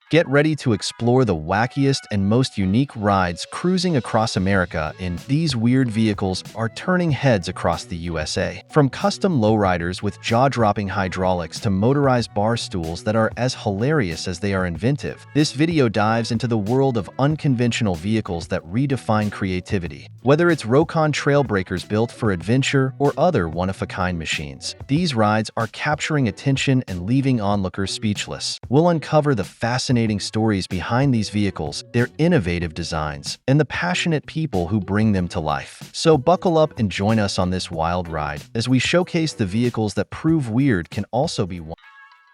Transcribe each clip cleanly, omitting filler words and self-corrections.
Get ready to explore the wackiest and most unique rides cruising across America in these weird vehicles are turning heads across the USA. From custom lowriders with jaw-dropping hydraulics to motorized bar stools that are as hilarious as they are inventive, this video dives into the world of unconventional vehicles that redefine creativity. Whether it's Rokon Trail-Breakers built for adventure or other one-of-a-kind machines, these rides are capturing attention and leaving onlookers speechless. We'll uncover the fascinating stories behind these vehicles, their innovative designs, and the passionate people who bring them to life. So buckle up and join us on this wild ride as we showcase the vehicles that prove weird can also be one.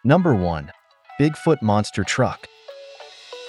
Number 1. Bigfoot Monster Truck.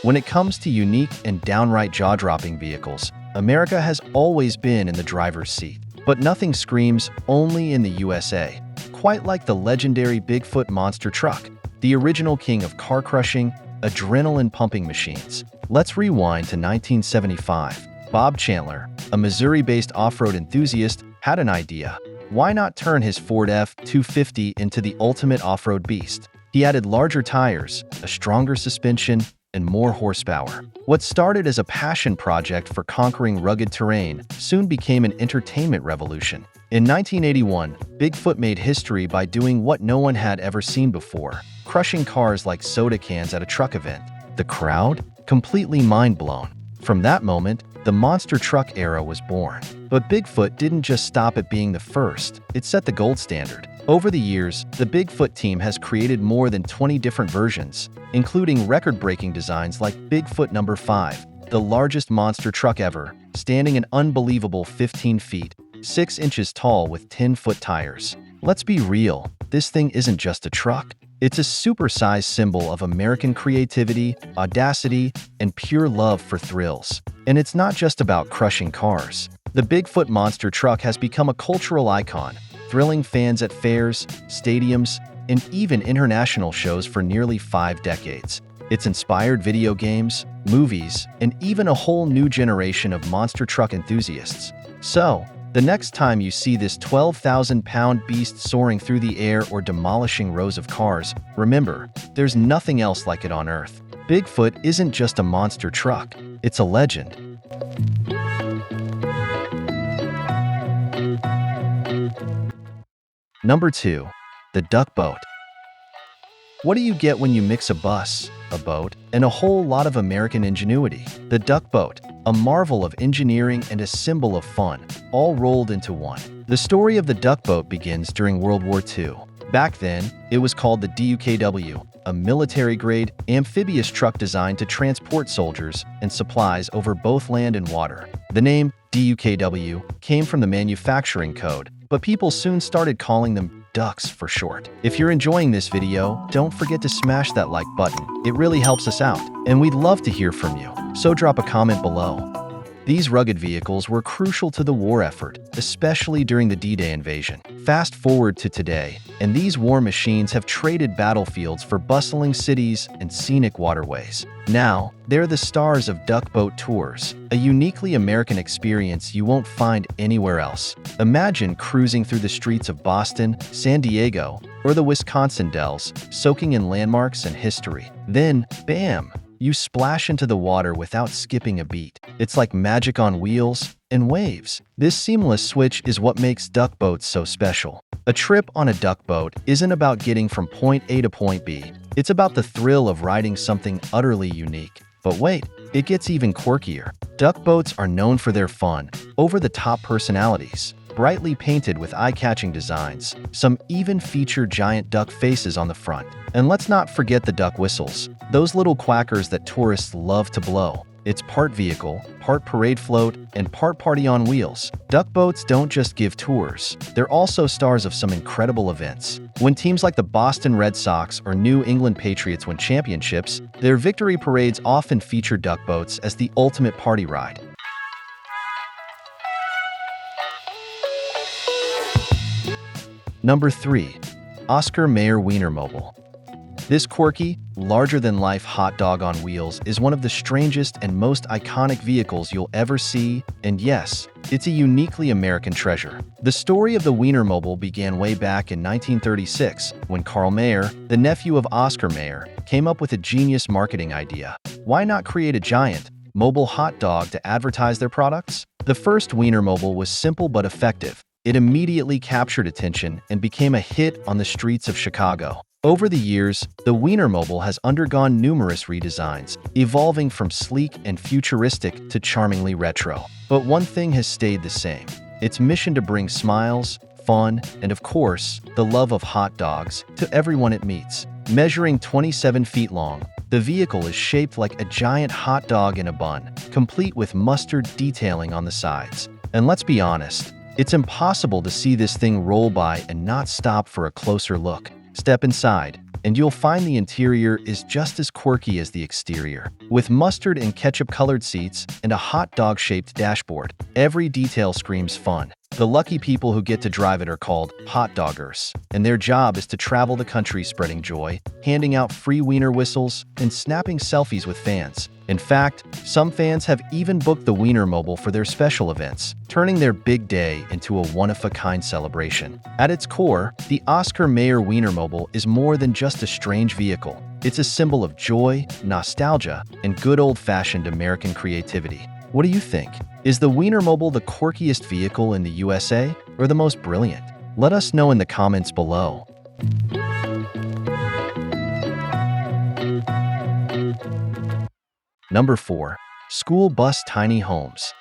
When it comes to unique and downright jaw-dropping vehicles, America has always been in the driver's seat. But nothing screams "only in the USA" quite like the legendary Bigfoot Monster Truck, the original king of car-crushing, adrenaline-pumping machines. Let's rewind to 1975. Bob Chandler, a Missouri-based off-road enthusiast, had an idea. Why not turn his Ford F-250 into the ultimate off-road beast? He added larger tires, a stronger suspension, and more horsepower. What started as a passion project for conquering rugged terrain soon became an entertainment revolution. In 1981, Bigfoot made history by doing what no one had ever seen before, crushing cars like soda cans at a truck event. The crowd? Completely mind-blown. From that moment, the monster truck era was born. But Bigfoot didn't just stop at being the first, it set the gold standard. Over the years, the Bigfoot team has created more than 20 different versions, including record-breaking designs like Bigfoot No. 5, the largest monster truck ever, standing an unbelievable 15 feet, 6 inches tall with 10-foot tires. Let's be real, this thing isn't just a truck. It's a supersized symbol of American creativity, audacity, and pure love for thrills. And it's not just about crushing cars. The Bigfoot monster truck has become a cultural icon, thrilling fans at fairs, stadiums, and even international shows for nearly 5 decades. It's inspired video games, movies, and even a whole new generation of monster truck enthusiasts. So, the next time you see this 12,000-pound beast soaring through the air or demolishing rows of cars, remember, there's nothing else like it on Earth. Bigfoot isn't just a monster truck, it's a legend. Number 2. The Duck Boat. What do you get when you mix a bus, a boat, and a whole lot of American ingenuity? The Duck Boat, a marvel of engineering and a symbol of fun, all rolled into one. The story of the Duck Boat begins during World War II. Back then, it was called the DUKW, a military-grade, amphibious truck designed to transport soldiers and supplies over both land and water. The name DUKW came from the manufacturing code, but people soon started calling them ducks for short. If you're enjoying this video, don't forget to smash that like button. It really helps us out, and we'd love to hear from you. So drop a comment below. These rugged vehicles were crucial to the war effort, especially during the D-Day invasion. Fast forward to today, and these war machines have traded battlefields for bustling cities and scenic waterways. Now, they're the stars of duck boat tours, a uniquely American experience you won't find anywhere else. Imagine cruising through the streets of Boston, San Diego, or the Wisconsin Dells, soaking in landmarks and history. Then, bam! You splash into the water without skipping a beat. It's like magic on wheels and waves. This seamless switch is what makes duck boats so special. A trip on a duck boat isn't about getting from point A to point B. It's about the thrill of riding something utterly unique. But wait, it gets even quirkier. Duck boats are known for their fun, over-the-top personalities. Brightly painted with eye-catching designs. Some even feature giant duck faces on the front. And let's not forget the duck whistles, those little quackers that tourists love to blow. It's part vehicle, part parade float, and part party on wheels. Duck boats don't just give tours, they're also stars of some incredible events. When teams like the Boston Red Sox or New England Patriots win championships, their victory parades often feature duck boats as the ultimate party ride. Number 3. Oscar Mayer Wienermobile. This quirky, larger-than-life hot dog on wheels is one of the strangest and most iconic vehicles you'll ever see, and yes, it's a uniquely American treasure. The story of the Wienermobile began way back in 1936, when Carl Mayer, the nephew of Oscar Mayer, came up with a genius marketing idea. Why not create a giant, mobile hot dog to advertise their products? The first Wienermobile was simple but effective. It immediately captured attention and became a hit on the streets of Chicago. Over the years, the Wienermobile has undergone numerous redesigns, evolving from sleek and futuristic to charmingly retro. But one thing has stayed the same: its mission to bring smiles, fun, and of course, the love of hot dogs to everyone it meets. Measuring 27 feet long, the vehicle is shaped like a giant hot dog in a bun, complete with mustard detailing on the sides. And let's be honest, it's impossible to see this thing roll by and not stop for a closer look. Step inside, and you'll find the interior is just as quirky as the exterior. With mustard and ketchup-colored seats and a hot dog-shaped dashboard, every detail screams fun. The lucky people who get to drive it are called hot doggers, and their job is to travel the country spreading joy, handing out free wiener whistles, and snapping selfies with fans. In fact, some fans have even booked the Wienermobile for their special events, turning their big day into a one-of-a-kind celebration. At its core, the Oscar Mayer Wienermobile is more than just a strange vehicle. It's a symbol of joy, nostalgia, and good old-fashioned American creativity. What do you think? Is the Wienermobile the quirkiest vehicle in the USA or the most brilliant? Let us know in the comments below. Number 4. School Bus Tiny Homes.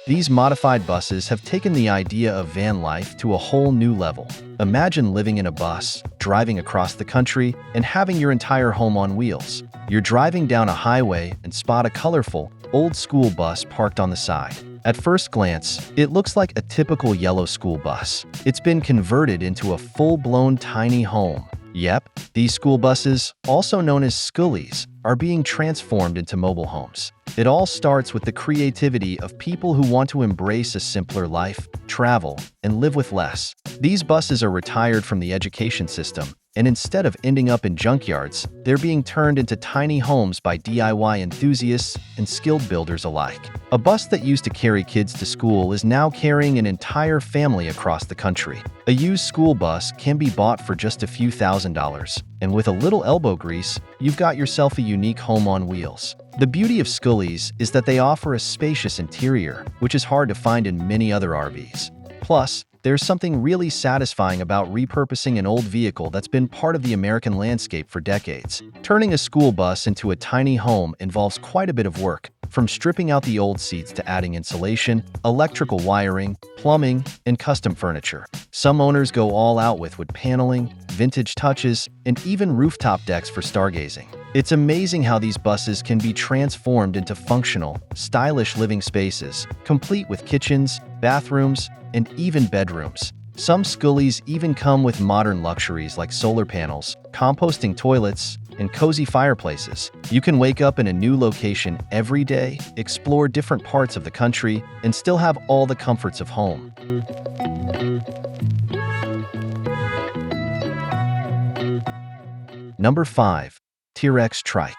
These modified buses have taken the idea of van life to a whole new level. Imagine living in a bus, driving across the country, and having your entire home on wheels. You're driving down a highway and spot a colorful, old-school bus parked on the side. At first glance, it looks like a typical yellow school bus. It's been converted into a full-blown tiny home. Yep, these school buses, also known as schoolies, are being transformed into mobile homes. It all starts with the creativity of people who want to embrace a simpler life, travel, and live with less. These buses are retired from the education system, and instead of ending up in junkyards, they're being turned into tiny homes by DIY enthusiasts and skilled builders alike. A bus that used to carry kids to school is now carrying an entire family across the country. A used school bus can be bought for just a few $1,000s, and with a little elbow grease, you've got yourself a unique home on wheels. The beauty of schoolies is that they offer a spacious interior, which is hard to find in many other RVs. Plus, there's something really satisfying about repurposing an old vehicle that's been part of the American landscape for decades. Turning a school bus into a tiny home involves quite a bit of work, from stripping out the old seats to adding insulation, electrical wiring, plumbing, and custom furniture. Some owners go all out with wood paneling, vintage touches, and even rooftop decks for stargazing. It's amazing how these buses can be transformed into functional, stylish living spaces, complete with kitchens, bathrooms, and even bedrooms. Some schoolies even come with modern luxuries like solar panels, composting toilets, and cozy fireplaces. You can wake up in a new location every day, explore different parts of the country, and still have all the comforts of home. Number 5. T-Rex Trike.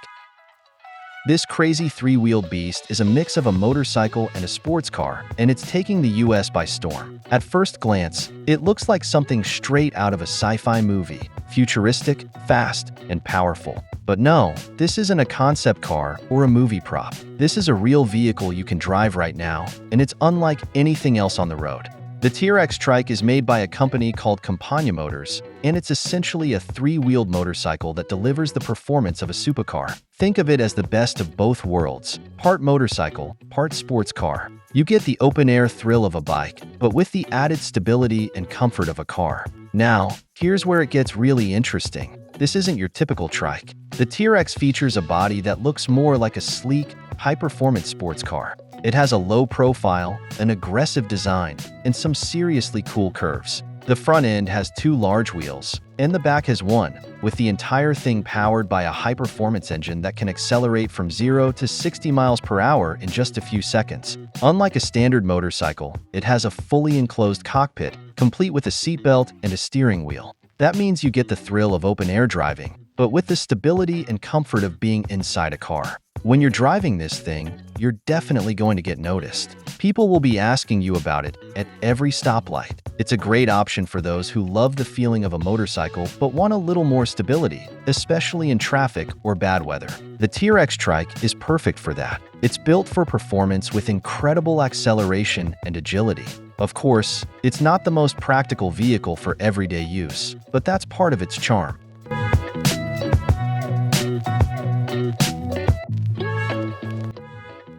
This crazy three-wheeled beast is a mix of a motorcycle and a sports car, and it's taking the US by storm. At first glance, it looks like something straight out of a sci-fi movie, futuristic, fast, and powerful. But no, this isn't a concept car or a movie prop. This is a real vehicle you can drive right now, and it's unlike anything else on the road. The T-Rex Trike is made by a company called Campagna Motors, and it's essentially a three-wheeled motorcycle that delivers the performance of a supercar. Think of it as the best of both worlds, part motorcycle, part sports car. You get the open-air thrill of a bike, but with the added stability and comfort of a car. Now, here's where it gets really interesting. This isn't your typical trike. The T-Rex features a body that looks more like a sleek, high-performance sports car. It has a low profile, an aggressive design, and some seriously cool curves. The front end has 2 large wheels, and the back has 1, with the entire thing powered by a high-performance engine that can accelerate from 0 to 60 miles per hour in just a few seconds. Unlike a standard motorcycle, it has a fully enclosed cockpit, complete with a seatbelt and a steering wheel. That means you get the thrill of open-air driving, but with the stability and comfort of being inside a car. When you're driving this thing, you're definitely going to get noticed. People will be asking you about it at every stoplight. It's a great option for those who love the feeling of a motorcycle but want a little more stability, especially in traffic or bad weather. The TRX Trike is perfect for that. It's built for performance with incredible acceleration and agility. Of course, it's not the most practical vehicle for everyday use, but that's part of its charm.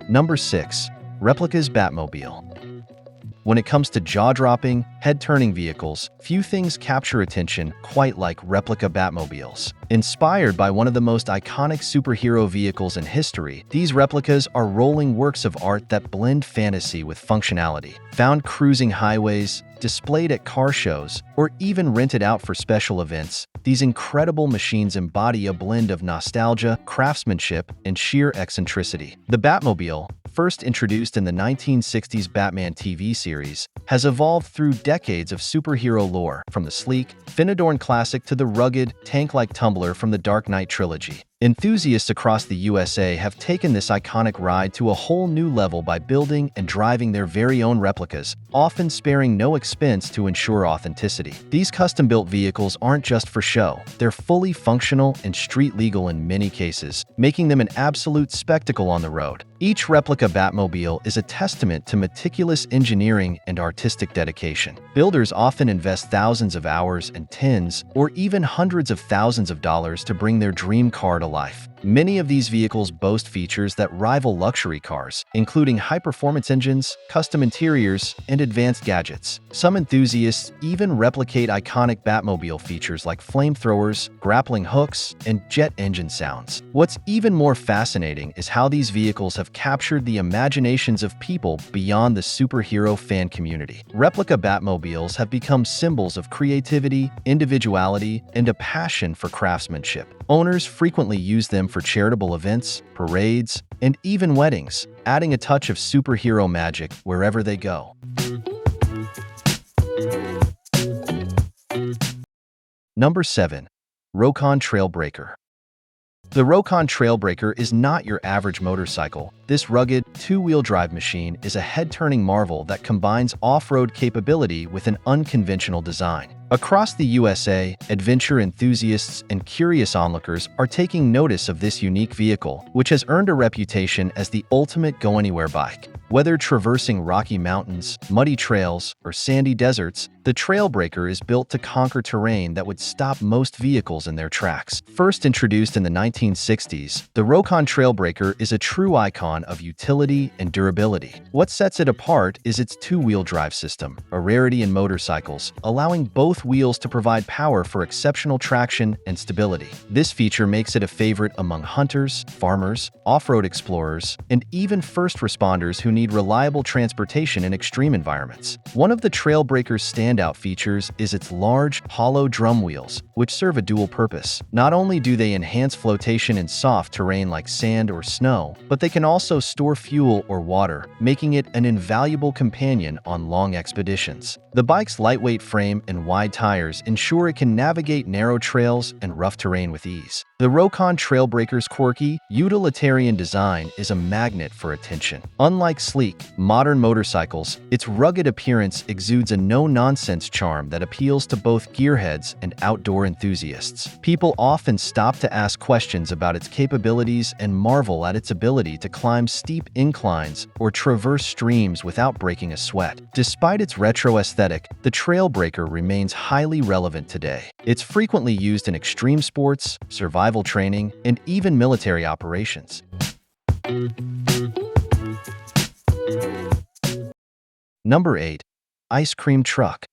Number 6. Replica's Batmobile. When it comes to jaw-dropping, head-turning vehicles, few things capture attention quite like Replica Batmobiles. Inspired by one of the most iconic superhero vehicles in history, these replicas are rolling works of art that blend fantasy with functionality. Found cruising highways, displayed at car shows, or even rented out for special events, these incredible machines embody a blend of nostalgia, craftsmanship, and sheer eccentricity. The Batmobile, first introduced in the 1960s Batman TV series, has evolved through decades of superhero lore, from the sleek, fin-adorned classic to the rugged, tank-like tumbler from the Dark Knight trilogy. Enthusiasts across the USA have taken this iconic ride to a whole new level by building and driving their very own replicas, often sparing no expense to ensure authenticity. These custom-built vehicles aren't just for show, they're fully functional and street-legal in many cases, making them an absolute spectacle on the road. Each replica Batmobile is a testament to meticulous engineering and artistic dedication. Builders often invest thousands of hours and tens, or even hundreds of thousands of dollars to bring their dream car to life. Many of these vehicles boast features that rival luxury cars, including high-performance engines, custom interiors, and advanced gadgets. Some enthusiasts even replicate iconic Batmobile features like flamethrowers, grappling hooks, and jet engine sounds. What's even more fascinating is how these vehicles have captured the imaginations of people beyond the superhero fan community. Replica Batmobiles have become symbols of creativity, individuality, and a passion for craftsmanship. Owners frequently use them for charitable events, parades, and even weddings, adding a touch of superhero magic wherever they go. Number 7. Rokon Trail-Breaker. The Rokon Trail-Breaker is not your average motorcycle. This rugged, two-wheel drive machine is a head-turning marvel that combines off-road capability with an unconventional design. Across the USA, adventure enthusiasts and curious onlookers are taking notice of this unique vehicle, which has earned a reputation as the ultimate go-anywhere bike. Whether traversing rocky mountains, muddy trails, or sandy deserts, the Trail-Breaker is built to conquer terrain that would stop most vehicles in their tracks. First introduced in the 1960s, the Rokon Trail-Breaker is a true icon of utility and durability. What sets it apart is its two-wheel drive system, a rarity in motorcycles, allowing both wheels to provide power for exceptional traction and stability. This feature makes it a favorite among hunters, farmers, off-road explorers, and even first responders who need reliable transportation in extreme environments. One of the Trail-Breaker's standout features is its large, hollow drum wheels, which serve a dual purpose. Not only do they enhance flotation in soft terrain like sand or snow, but they can also store fuel or water, making it an invaluable companion on long expeditions. The bike's lightweight frame and wide tires ensure it can navigate narrow trails and rough terrain with ease. The Rokon Trail-Breaker's quirky, utilitarian design is a magnet for attention. Unlike sleek, modern motorcycles, its rugged appearance exudes a no-nonsense charm that appeals to both gearheads and outdoor enthusiasts. People often stop to ask questions about its capabilities and marvel at its ability to climb steep inclines or traverse streams without breaking a sweat. Despite its retro aesthetic, the Trail-Breaker remains highly relevant today. It's frequently used in extreme sports, survival training, and even military operations. Number 8. Ice Cream Truck.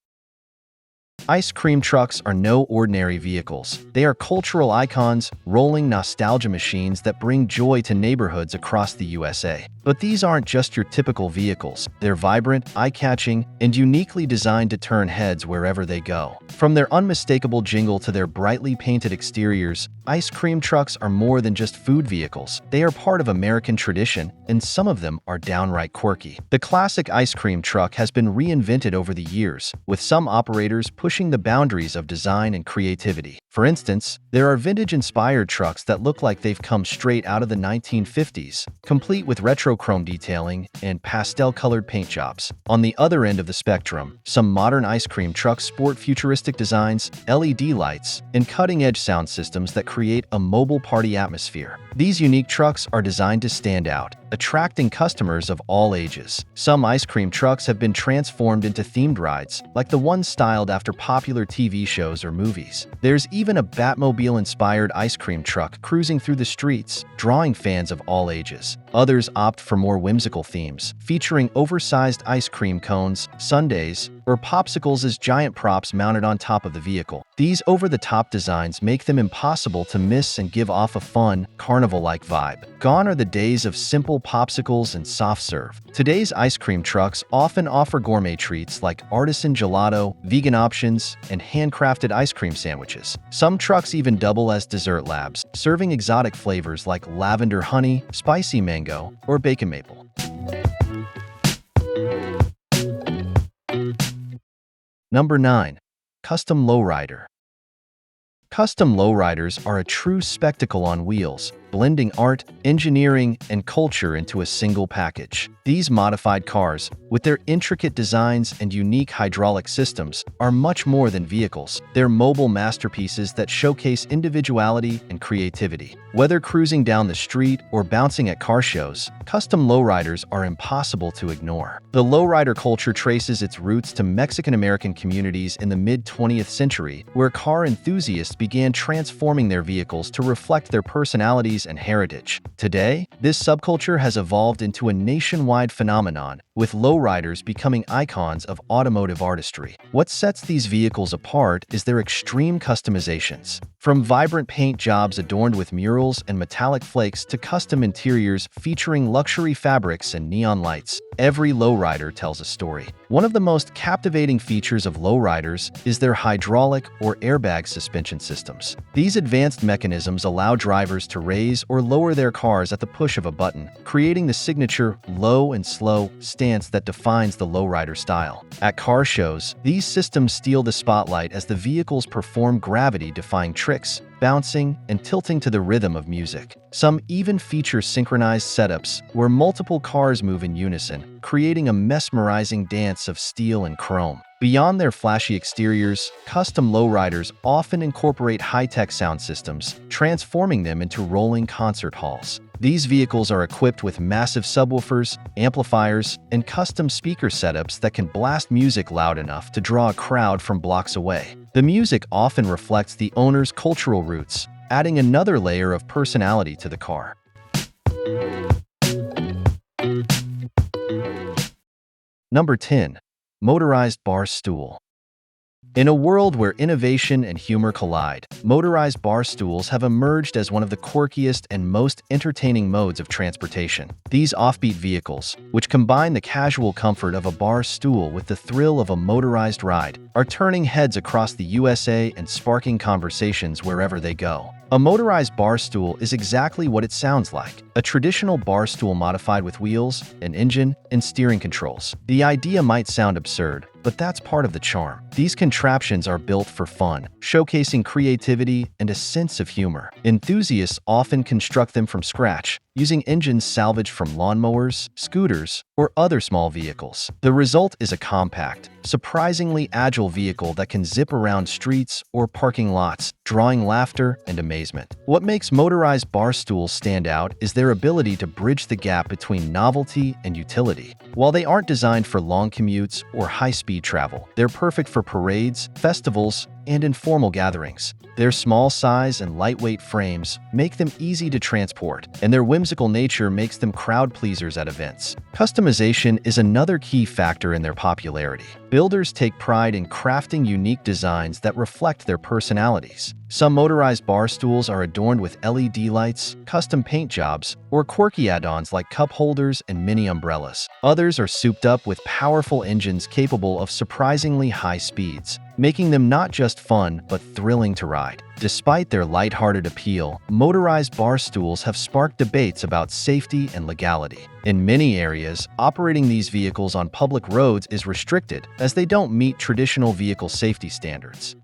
Ice cream trucks are no ordinary vehicles. They are cultural icons, rolling nostalgia machines that bring joy to neighborhoods across the USA. But these aren't just your typical vehicles. They're vibrant, eye-catching, and uniquely designed to turn heads wherever they go. From their unmistakable jingle to their brightly painted exteriors, ice cream trucks are more than just food vehicles. They are part of American tradition, and some of them are downright quirky. The classic ice cream truck has been reinvented over the years, with some operators pushing pushing the boundaries of design and creativity. For instance, there are vintage-inspired trucks that look like they've come straight out of the 1950s, complete with retro chrome detailing and pastel-colored paint jobs. On the other end of the spectrum, some modern ice cream trucks sport futuristic designs, LED lights, and cutting-edge sound systems that create a mobile party atmosphere. These unique trucks are designed to stand out, attracting customers of all ages. Some ice cream trucks have been transformed into themed rides, like the ones styled after popular TV shows or movies. There's even a Batmobile-inspired ice cream truck cruising through the streets, drawing fans of all ages. Others opt for more whimsical themes, featuring oversized ice cream cones, sundaes, or popsicles as giant props mounted on top of the vehicle. These over-the-top designs make them impossible to miss and give off a fun, carnival-like vibe. Gone are the days of simple popsicles and soft serve. Today's ice cream trucks often offer gourmet treats like artisan gelato, vegan options, and handcrafted ice cream sandwiches. Some trucks even double as dessert labs, serving exotic flavors like lavender honey, spicy mango, or bacon maple. Number 9. Custom Lowrider. Custom lowriders are a true spectacle on wheels, blending art, engineering, and culture into a single package. These modified cars, with their intricate designs and unique hydraulic systems, are much more than vehicles. They're mobile masterpieces that showcase individuality and creativity. Whether cruising down the street or bouncing at car shows, custom lowriders are impossible to ignore. The lowrider culture traces its roots to Mexican-American communities in the mid-20th century, where car enthusiasts began transforming their vehicles to reflect their personalities and heritage. Today, this subculture has evolved into a nationwide phenomenon, with lowriders becoming icons of automotive artistry. What sets these vehicles apart is their extreme customizations. From vibrant paint jobs adorned with murals and metallic flakes to custom interiors featuring luxury fabrics and neon lights, every lowrider tells a story. One of the most captivating features of lowriders is their hydraulic or airbag suspension systems. These advanced mechanisms allow drivers to raise or lower their cars at the push of a button, creating the signature low and slow stance that defines the lowrider style. At car shows, these systems steal the spotlight as the vehicles perform gravity-defying tricks, bouncing and tilting to the rhythm of music. Some even feature synchronized setups where multiple cars move in unison, creating a mesmerizing dance of steel and chrome. Beyond their flashy exteriors, custom lowriders often incorporate high-tech sound systems, transforming them into rolling concert halls. These vehicles are equipped with massive subwoofers, amplifiers, and custom speaker setups that can blast music loud enough to draw a crowd from blocks away. The music often reflects the owner's cultural roots, adding another layer of personality to the car. Number 10. Motorized bar stool. In a world where innovation and humor collide, motorized bar stools have emerged as one of the quirkiest and most entertaining modes of transportation. These offbeat vehicles, which combine the casual comfort of a bar stool with the thrill of a motorized ride, are turning heads across the USA and sparking conversations wherever they go. A motorized bar stool is exactly what it sounds like: a traditional bar stool modified with wheels, an engine, and steering controls. The idea might sound absurd, but that's part of the charm. These contraptions are built for fun, showcasing creativity and a sense of humor. Enthusiasts often construct them from scratch, using engines salvaged from lawnmowers, scooters, or other small vehicles. The result is a compact, surprisingly agile vehicle that can zip around streets or parking lots, drawing laughter and amazement. What makes motorized bar stools stand out is their ability to bridge the gap between novelty and utility. While they aren't designed for long commutes or high-speed travel, they're perfect for parades, festivals, and informal gatherings. Their small size and lightweight frames make them easy to transport, and their whimsical nature makes them crowd pleasers at events. Customization is another key factor in their popularity. Builders take pride in crafting unique designs that reflect their personalities. Some motorized bar stools are adorned with LED lights, custom paint jobs, or quirky add-ons like cup holders and mini umbrellas. Others are souped up with powerful engines capable of surprisingly high speeds, making them not just fun but thrilling to ride. Despite their lighthearted appeal, motorized bar stools have sparked debates about safety and legality. In many areas, operating these vehicles on public roads is restricted as they don't meet traditional vehicle safety standards.